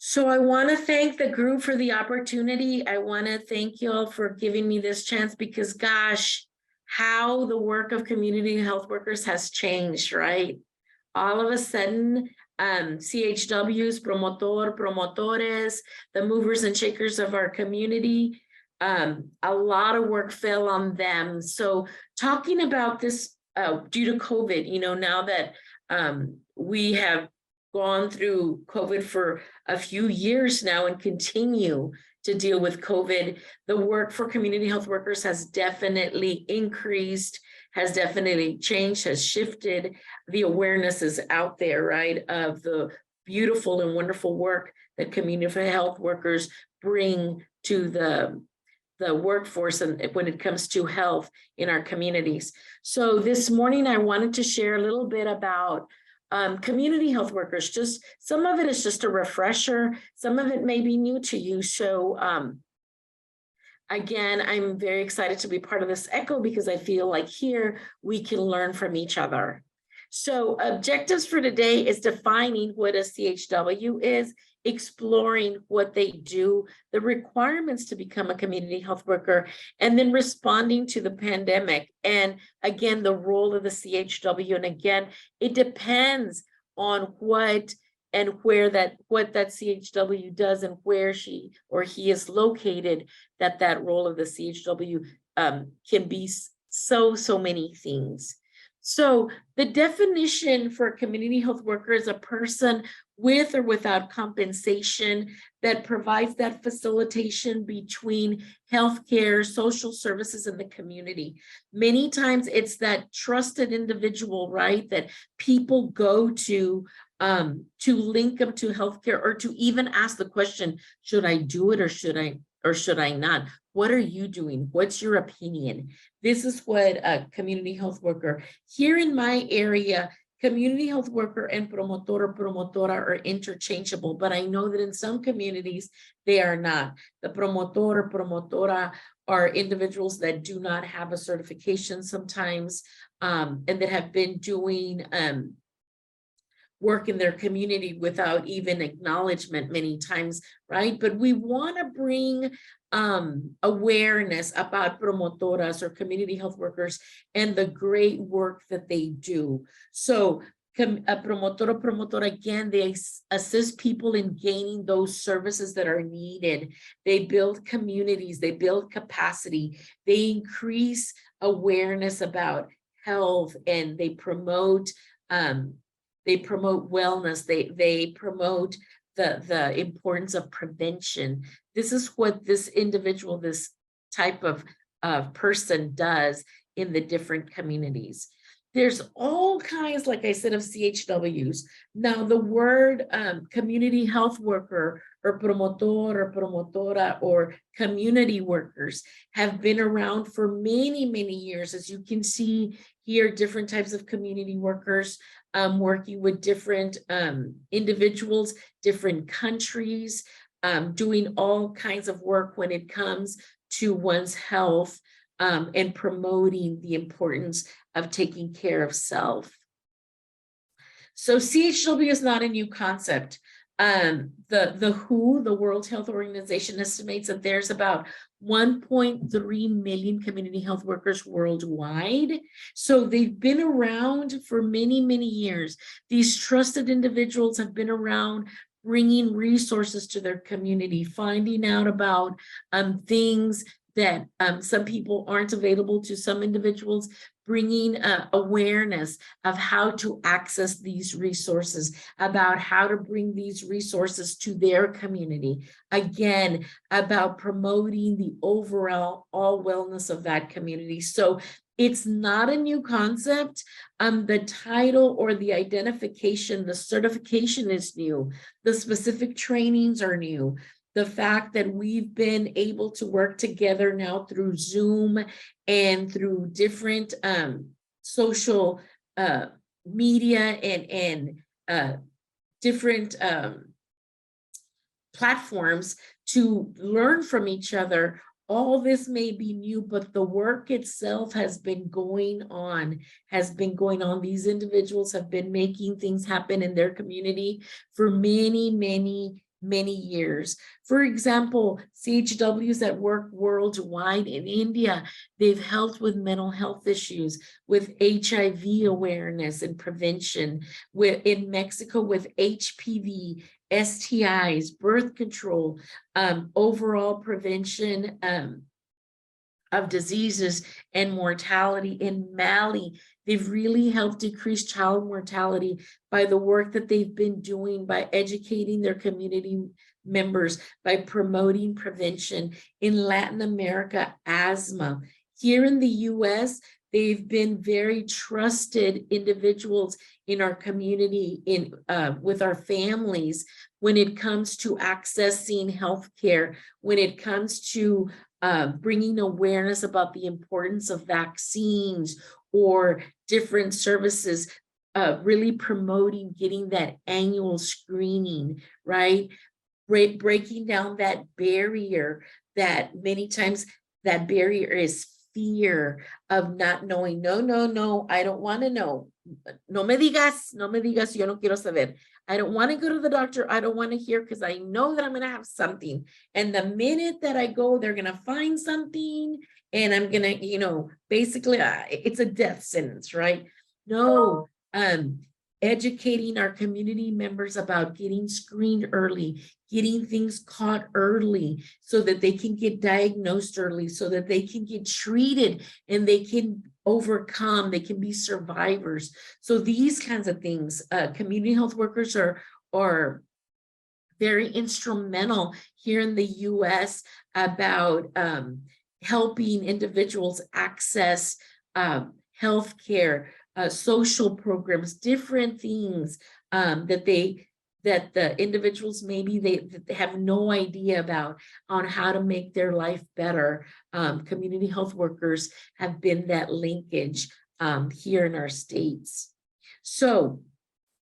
So I want to thank the group for the opportunity. I want to thank you all for giving me this chance because gosh, how the work of community health workers has changed, right? All of a sudden, CHWs, promotores, the movers and shakers of our community, a lot of work fell on them. So talking about this due to COVID, now that we have gone through COVID for a few years now and continue to deal with COVID, the work for community health workers has definitely increased, has definitely changed, has shifted. The awareness is out there, right, of the beautiful and wonderful work that community health workers bring to the workforce and when it comes to health in our communities. So this morning, I wanted to share a little bit about community health workers. Just some of it is just a refresher. Some of it may be new to you. So again, I'm very excited to be part of this ECHO because I feel like here we can learn from each other. So objectives for today is defining what a CHW is, exploring what they do, the requirements to become a community health worker, and then responding to the pandemic. And again, the role of the CHW. And again, it depends on what and where what that CHW does and where she or he is located, that role of the CHW can be so many things. So the definition for a community health worker is a person with or without compensation that provides that facilitation between healthcare, social services, and the community. Many times it's that trusted individual, right, that people go to link them to healthcare or to even ask the question, should I do it or should I not? What are you doing? What's your opinion? This is what a community health worker here in my area, community health worker and promotora are interchangeable, but I know that in some communities they are not. The promotora are individuals that do not have a certification sometimes and that have been doing work in their community without even acknowledgement many times, right? But we want to bring awareness about promotoras or community health workers and the great work that they do. So a promotora, again, they assist people in gaining those services that are needed. They build communities, they build capacity, they increase awareness about health, and they promote wellness, they promote the importance of prevention. This is what this individual, this type of person does in the different communities. There's all kinds, like I said, of CHWs. Now, the word community health worker or promotor or promotora or community workers have been around for many years. As you can see here, different types of community workers working with different individuals, different countries, doing all kinds of work when it comes to one's health and promoting the importance of taking care of self. So CHW is not a new concept. The WHO, the World Health Organization, estimates that there's about 1.3 million community health workers worldwide. So they've been around for many years. These trusted individuals have been around bringing resources to their community, finding out about things that some people aren't available to some individuals, bringing awareness of how to access these resources, about how to bring these resources to their community. Again, about promoting the overall wellness of that community. So it's not a new concept. The title or the identification, the certification is new. The specific trainings are new. The fact that we've been able to work together now through Zoom and through different social media and different platforms to learn from each other. All this may be new, but the work itself has been going on. These individuals have been making things happen in their community for many many years. For example, CHWs that work worldwide in India, they've helped with mental health issues, with HIV awareness and prevention, in Mexico with HPV, STIs, birth control, overall prevention of diseases and mortality. In Mali, they've really helped decrease child mortality by the work that they've been doing, by educating their community members, by promoting prevention. In Latin America, asthma. Here in the US, they've been very trusted individuals in our community, with our families, when it comes to accessing healthcare, when it comes to bringing awareness about the importance of vaccines or different services, really promoting getting that annual screening, right? Breaking down that barrier, that many times that barrier is fear of not knowing. No, I don't want to know. No me digas, yo no quiero saber. I don't want to go to the doctor. I don't want to hear, because I know that I'm going to have something. And the minute that I go, they're going to find something, and I'm going to, basically it's a death sentence, right? No, educating our community members about getting screened early, getting things caught early so that they can get diagnosed early, so that they can get treated and they can overcome, they can be survivors. So these kinds of things, community health workers are very instrumental here in the US about helping individuals access healthcare, social programs, different things that the individuals maybe they have no idea about on how to make their life better. Community health workers have been that linkage here in our states. So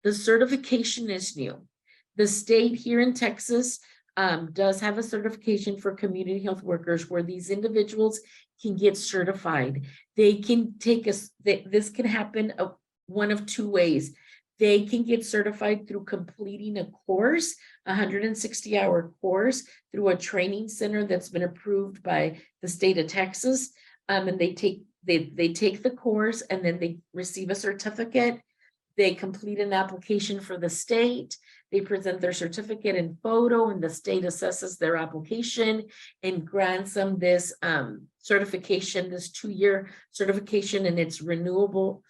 the certification is new. The state here in Texas does have a certification for community health workers where these individuals can get certified. They can take this can happen one of two ways. They can get certified through completing a course, a 160-hour course through a training center that's been approved by the state of Texas. And they take the course, and then they receive a certificate. They complete an application for the state. They present their certificate in photo, and the state assesses their application and grants them this certification, this 2-year certification, and it's renewable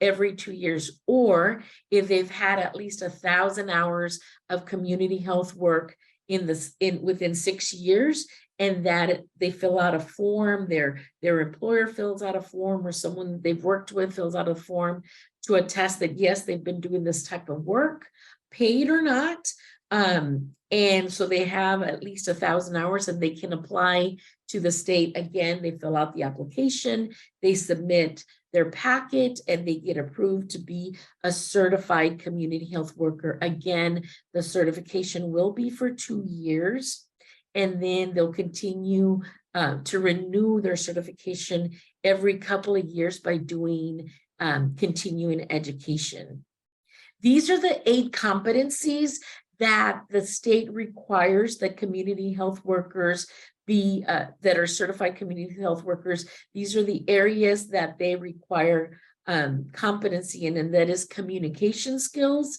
every 2 years. Or if they've had at least 1,000 hours of community health work within 6 years, and that they fill out a form, their employer fills out a form, or someone they've worked with fills out a form to attest that yes, they've been doing this type of work, paid or not. And so they have at least 1,000 hours, and they can apply to the state. Again, they fill out the application, they submit their packet, and they get approved to be a certified community health worker. Again, the certification will be for 2 years, and then they'll continue to renew their certification every couple of years by doing continuing education. These are the 8 competencies that the state requires that community health workers be, that are certified community health workers. These are the areas that they require competency in, and that is communication skills,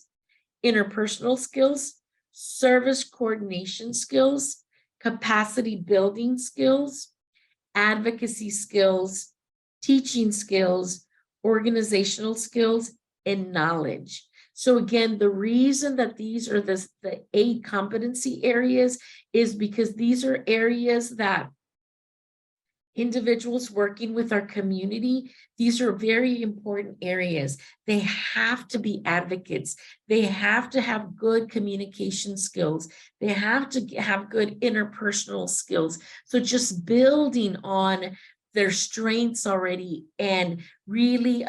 interpersonal skills, service coordination skills, capacity building skills, advocacy skills, teaching skills, organizational skills, and knowledge. So again, the reason that these are the 8 competency areas is because these are areas that individuals working with our community, these are very important areas. They have to be advocates. They have to have good communication skills. They have to have good interpersonal skills. So just building on their strengths already and really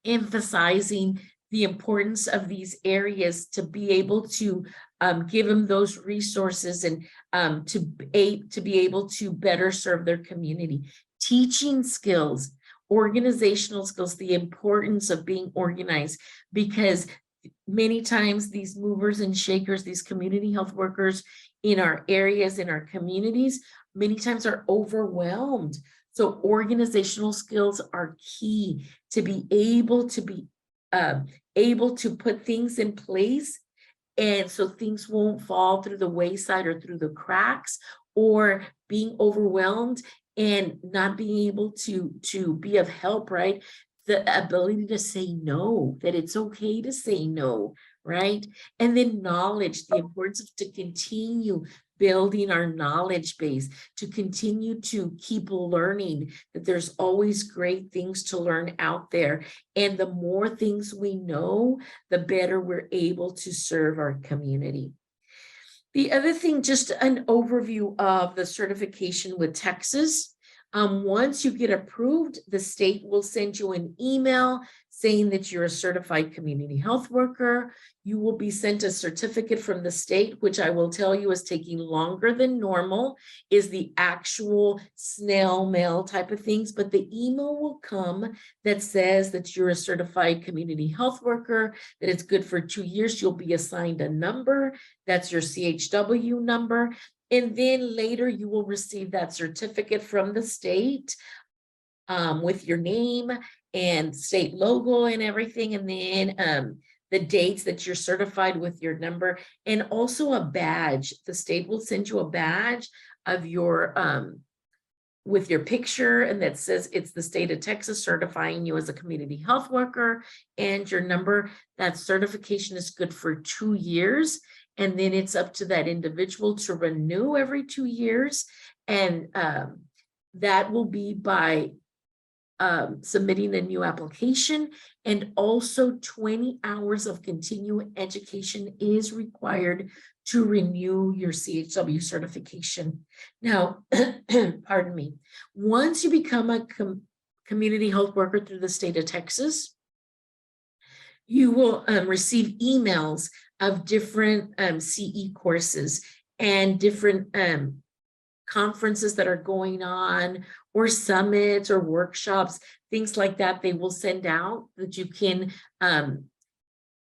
emphasizing the importance of these areas to be able to give them those resources and to be able to better serve their community. Teaching skills, organizational skills, the importance of being organized, because many times these movers and shakers, these community health workers in our areas, in our communities, many times are overwhelmed. So organizational skills are key to be able to put things in place, and so things won't fall through the wayside or through the cracks, or being overwhelmed and not being able to be of help, right? The ability to say no, that it's okay to say no, right? And then knowledge, the importance of to continue building our knowledge base, to continue to keep learning, that there's always great things to learn out there. And the more things we know, the better we're able to serve our community. The other thing, just an overview of the certification with Texas. Once you get approved, the state will send you an email saying that you're a certified community health worker. You will be sent a certificate from the state, which I will tell you is taking longer than normal, is the actual snail mail type of things, but the email will come that says that you're a certified community health worker, that it's good for 2 years. You'll be assigned a number, that's your CHW number. And then later you will receive that certificate from the state with your name and state logo and everything. And then the dates that you're certified with your number, and also a badge. The state will send you a badge of your with your picture, and that says it's the state of Texas certifying you as a community health worker, and your number. That certification is good for 2 years. And then it's up to that individual to renew every 2 years. And that will be by submitting a new application. And also 20 hours of continuing education is required to renew your CHW certification. Now, pardon me, once you become a community health worker through the state of Texas, you will receive emails of different CE courses and different conferences that are going on, or summits or workshops, things like that. They will send out that you can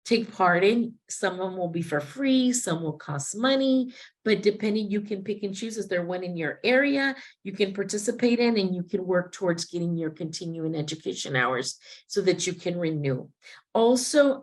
take part in. Some of them will be for free, some will cost money, but depending, you can pick and choose. Is there one in your area you can participate in, and you can work towards getting your continuing education hours so that you can renew. Also,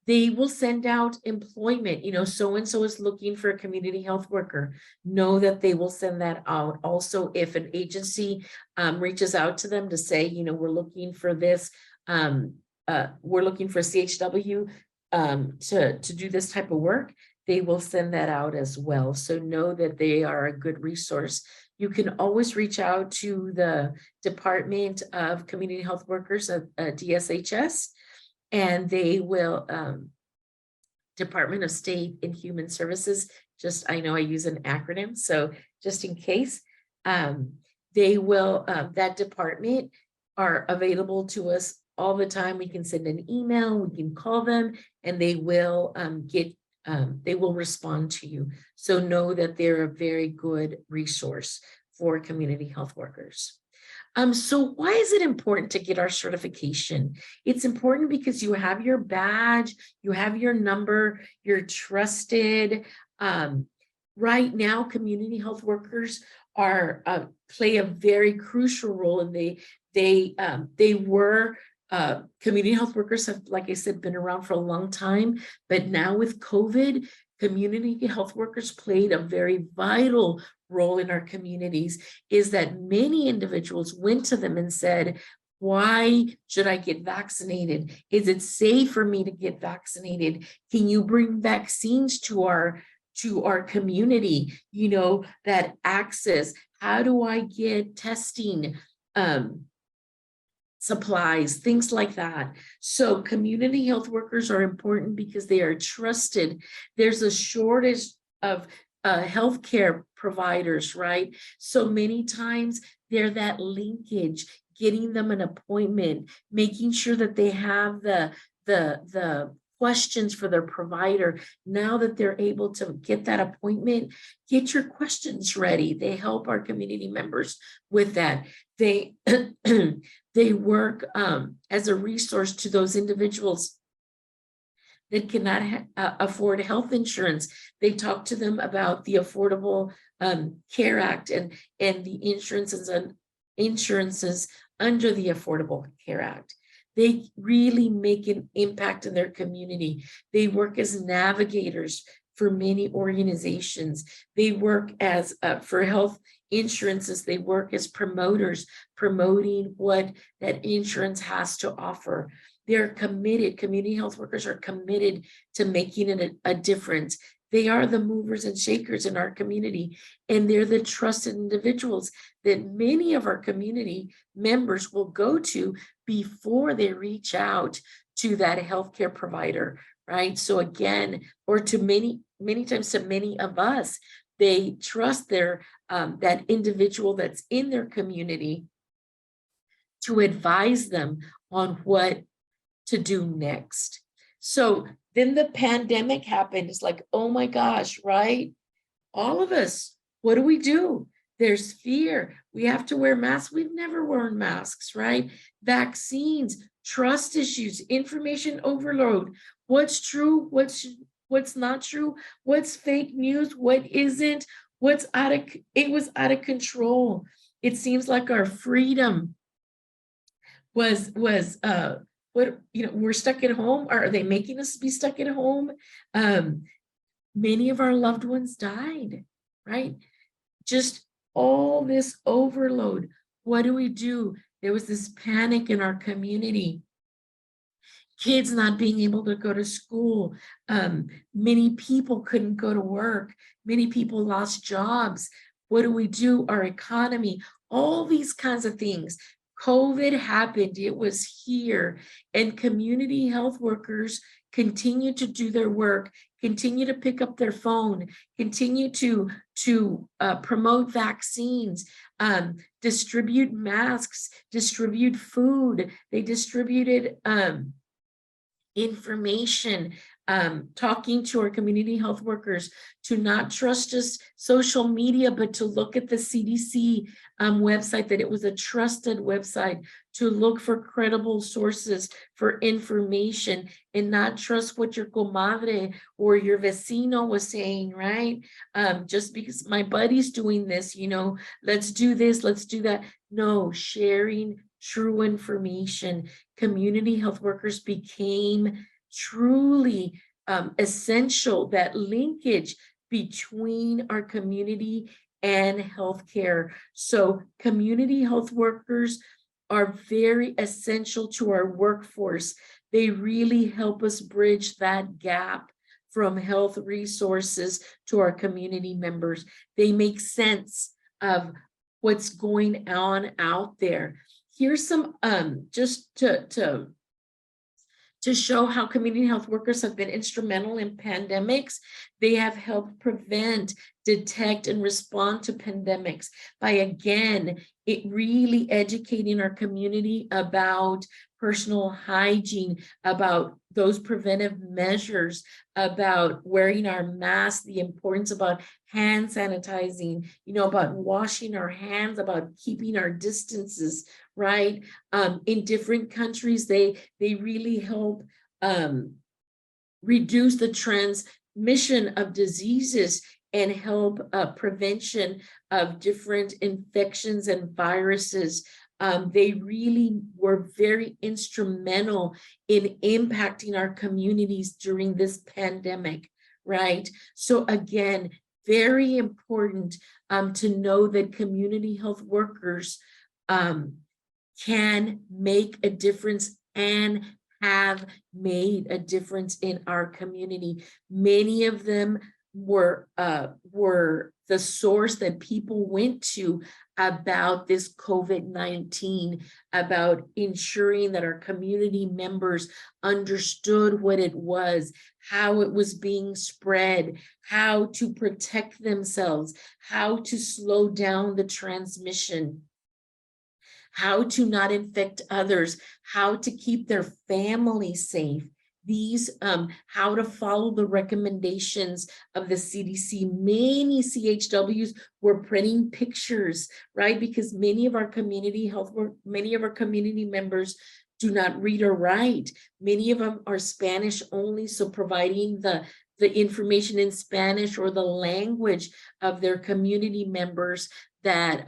they will send out employment, so-and-so is looking for a community health worker. Know that they will send that out. Also, if an agency reaches out to them to say, we're looking for this, we're looking for CHW to do this type of work, they will send that out as well. So know that they are a good resource. You can always reach out to the Department of Community Health Workers at DSHS, and they will, Department of State and Human Services, I know I use an acronym, so just in case, they will, that department are available to us all the time. We can send an email, we can call them, and they will they will respond to you. So know that they're a very good resource for community health workers. So why is it important to get our certification? It's important because you have your badge, you have your number, you're trusted. Right now, community health workers are play a very crucial role, and they were community health workers have, like I said, been around for a long time, but now with COVID, community health workers played a very vital role in our communities. Is that many individuals went to them and said, why should I get vaccinated? Is it safe for me to get vaccinated? Can you bring vaccines to our community? That access. How do I get testing supplies, things like that? So community health workers are important because they are trusted. There's a shortage of healthcare providers, right? So many times they're that linkage, getting them an appointment, making sure that they have the questions for their provider. Now that they're able to get that appointment, get your questions ready. They help our community members with that. They they work as a resource to those individuals that cannot afford health insurance. They talk to them about the Affordable Care Act and the insurances under the Affordable Care Act. They really make an impact in their community. They work as navigators for many organizations. They work as for health insurances. They work as promoters, promoting what that insurance has to offer. They're committed. Community health workers are committed to making it a difference. They are the movers and shakers in our community, and they're the trusted individuals that many of our community members will go to before they reach out to that healthcare provider, right? So again, or to many times to many of us, they trust their that individual that's in their community to advise them on what to do next. So then the pandemic happened. It's like, oh my gosh, right? All of us, what do? There's fear. We have to wear masks. We've never worn masks, right? Vaccines, trust issues, information overload. What's true? What's not true? What's fake news? What isn't? It was out of control. It seems like our freedom was we're stuck at home. Are they making us be stuck at home? Many of our loved ones died, right? Just all this overload. What do? There was this panic in our community. Kids not being able to go to school. Many people couldn't go to work. Many people lost jobs. What do? Our economy, all these kinds of things. COVID happened, it was here, and community health workers continue to do their work, continue to pick up their phone, continue to promote vaccines, distribute masks, distribute food. They distributed information, talking to our community health workers to not trust just social media, but to look at the CDC website, that it was a trusted website, to look for credible sources for information and not trust what your comadre or your vecino was saying, right? Just because my buddy's doing this, let's do this, let's do that. No, sharing true information. Community health workers became truly essential, that linkage between our community and healthcare. So community health workers are very essential to our workforce. They really help us bridge that gap from health resources to our community members. They make sense of what's going on out there. Here's some just to show how community health workers have been instrumental in pandemics. They have helped prevent, detect, and respond to pandemics by, again, it really educating our community about personal hygiene, about those preventive measures, about wearing our masks, the importance about hand sanitizing, about washing our hands, about keeping our distances, right? In different countries, they really help reduce the transmission of diseases and help prevention of different infections and viruses. They really were very instrumental in impacting our communities during this pandemic, right? So again, very important to know that community health workers can make a difference and have made a difference in our community. Many of them were the source that people went to about this COVID-19, about ensuring that our community members understood what it was, how it was being spread, how to protect themselves, how to slow down the transmission, how to not infect others, how to keep their family safe. These, how to follow the recommendations of the CDC. Many CHWs were printing pictures, right? Because many of our community health work, many of our community members do not read or write. Many of them are Spanish only, so providing the information in Spanish or the language of their community members that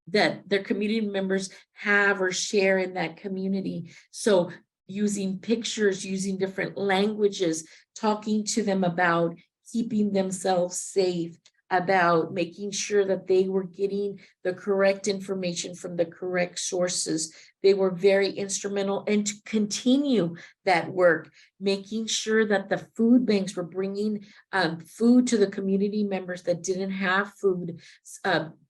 that their community members have or share in that community. So using pictures, using different languages, talking to them about keeping themselves safe, about making sure that they were getting the correct information from the correct sources. They were very instrumental, and to continue that work, making sure that the food banks were bringing food to the community members that didn't have food,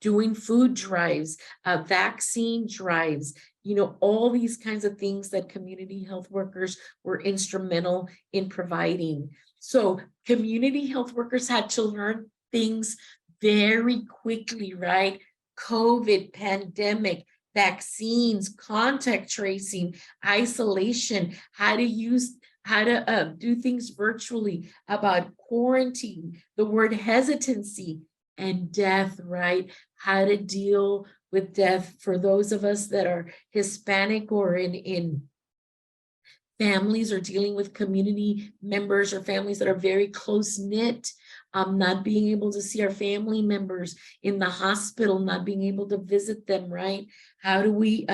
doing food drives, vaccine drives, you know, all these kinds of things that community health workers were instrumental in providing. So community health workers had to learn things very quickly, right? COVID, pandemic, vaccines, contact tracing, isolation, how to do things virtually, about quarantine, the word hesitancy, and death, right? How to deal with death for those of us that are Hispanic or in families or dealing with community members or families that are very close-knit, not being able to see our family members in the hospital, not being able to visit them, right? How do we,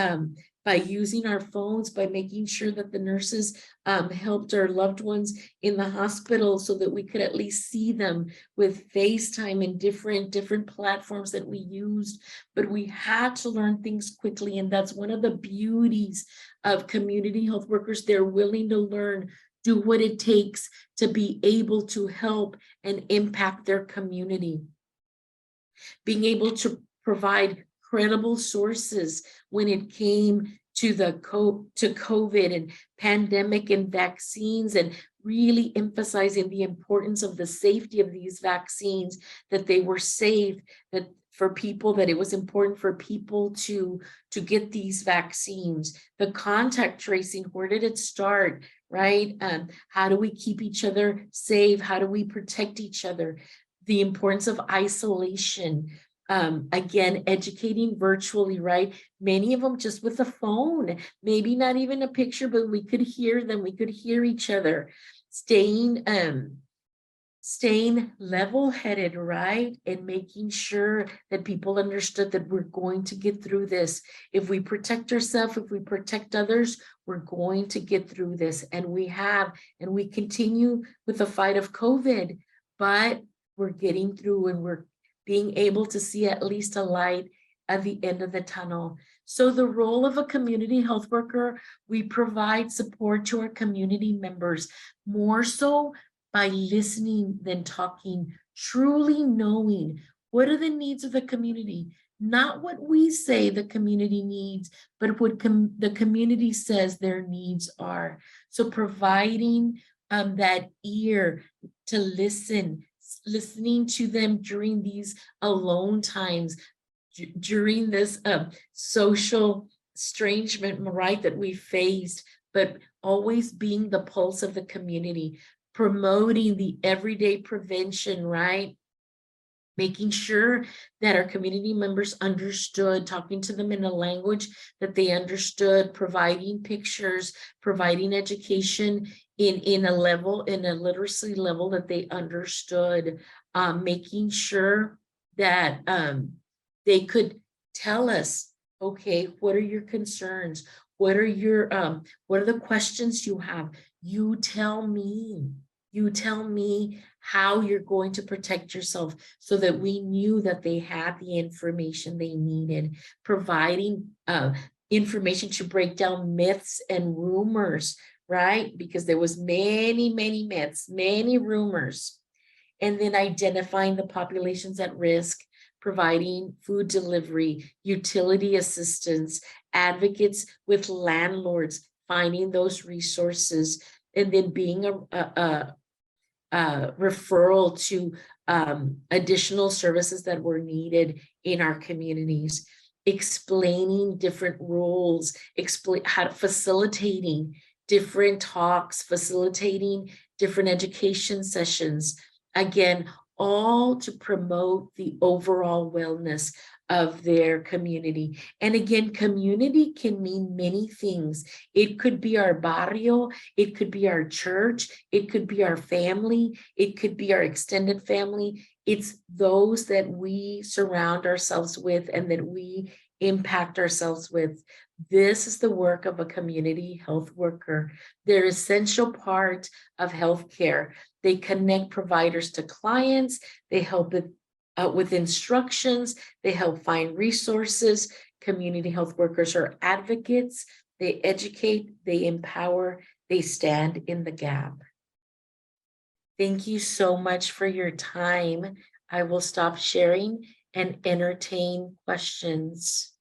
by using our phones, by making sure that the nurses helped our loved ones in the hospital so that we could at least see them with FaceTime and different platforms that we used, but we had to learn things quickly. And that's one of the beauties of community health workers. They're willing to learn, do what it takes to be able to help and impact their community. Being able to provide credible sources when it came to COVID and pandemic and vaccines, and really emphasizing the importance of the safety of these vaccines, that they were safe, that for people, that it was important for people to get these vaccines. The contact tracing, where did it start, right? How do we keep each other safe? How do we protect each other? The importance of isolation. Again, educating virtually, right? Many of them just with a phone, maybe not even a picture, but we could hear them, we could hear each other. Staying level-headed, right? And making sure that people understood that we're going to get through this. If we protect ourselves, if we protect others, we're going to get through this. And we have, and we continue with the fight of COVID, but we're getting through, and we're being able to see at least a light at the end of the tunnel. So the role of a community health worker, we provide support to our community members, more so by listening than talking, truly knowing what are the needs of the community, not what we say the community needs, but what the community says their needs are. So providing that ear to listening to them during these alone times, during this social estrangement, right, that we faced, but always being the pulse of the community, promoting the everyday prevention, right? Making sure that our community members understood, talking to them in a language that they understood, providing pictures, providing education in a literacy level that they understood, making sure that they could tell us, okay, what are your concerns? What are the questions you have? You tell me how you're going to protect yourself, so that we knew that they had the information they needed, providing information to break down myths and rumors, right? Because there was many myths, many rumors. And then identifying the populations at risk, providing food delivery, utility assistance, advocates with landlords, finding those resources, and then being a referral to additional services that were needed in our communities, explaining different rules, facilitating different talks, facilitating different education sessions. Again, all to promote the overall wellness of their community. And again, community can mean many things. It could be our barrio, it could be our church, it could be our family, it could be our extended family. It's those that we surround ourselves with and that we impact ourselves with. This is the work of a community health worker. They're an essential part of healthcare. They connect providers to clients. They help with instructions. They help find resources. Community health workers are advocates. They educate, they empower, they stand in the gap. Thank you so much for your time. I will stop sharing and entertain questions.